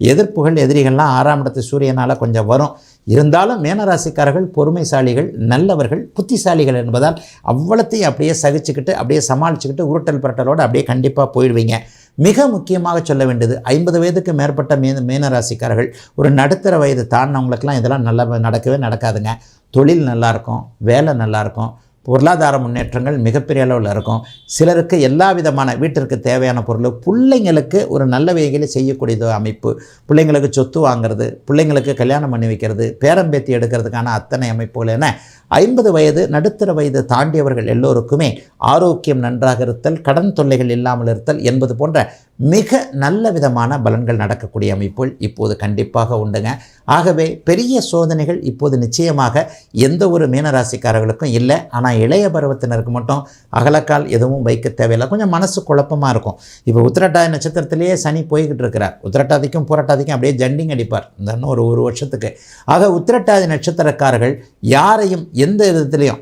எதிர்ப்புகள் எதிரிகள்லாம் 6ஆம் இடத்து சூரியனால் கொஞ்சம் வரும். இருந்தாலும் மீனராசிக்காரர்கள் பொறுமைசாலிகள், நல்லவர்கள், புத்திசாலிகள் என்பதால் அவ்வளத்தையும் அப்படியே சகிச்சுக்கிட்டு அப்படியே சமாளிச்சுக்கிட்டு உருட்டல் புரட்டலோடு அப்படியே கண்டிப்பாக போயிடுவீங்க. மிக முக்கியமாக சொல்ல வேண்டியது 50 வயதுக்கு மேற்பட்ட மீனராசிக்காரர்கள், ஒரு நடுத்தர வயது தாண்டினவங்களுக்கெல்லாம் இதெல்லாம் நல்லா நடக்கவே நடக்காதுங்க. தொழில் நல்லாயிருக்கும், வேலை நல்லாயிருக்கும், பொருளாதார முன்னேற்றங்கள் மிகப்பெரிய அளவில் இருக்கும். சிலருக்கு எல்லா விதமான வீட்டிற்கு தேவையான பொருள், பிள்ளைங்களுக்கு ஒரு நல்ல வகையில் செய்யக்கூடியது அமைப்பு, பிள்ளைங்களுக்கு சொத்து வாங்கிறது, பிள்ளைங்களுக்கு கல்யாணம் பண்ணி வைக்கிறது, பேரம்பேத்தி எடுக்கிறதுக்கான அத்தனை அமைப்புகள் என 50 வயது நடுத்தர வயது தாண்டியவர்கள் எல்லோருக்குமே ஆரோக்கியம் நன்றாக இருத்தல், கடன் தொல்லைகள் இல்லாமல் இருத்தல் என்பது போன்ற மிக நல்ல விதமான பலன்கள் நடக்கக்கூடிய அமைப்புகள் இப்போது கண்டிப்பாக உண்டுங்க. ஆகவே பெரிய சோதனைகள் இப்போது நிச்சயமாக எந்த ஒரு மீனராசிக்காரர்களுக்கும் இல்லை. ஆனால் இளைய பருவத்தினருக்கு மட்டும் அகலக்கால் எதுவும் வைக்க தேவையில்லை. கொஞ்சம் மனசு குழப்பமாக இருக்கும். இப்போ உத்திரட்டாதி நட்சத்திரத்திலேயே சனி போய்கிட்டு இருக்கிறார். உத்திரட்டாதிக்கும் புரட்டாதிக்கும் அப்படியே ஜண்டிங் அடிப்பார் இந்த இன்னும் ஒரு வருஷத்துக்கு. ஆக உத்திரட்டாதி நட்சத்திரக்காரர்கள் யாரையும் எந்த விதத்துலையும்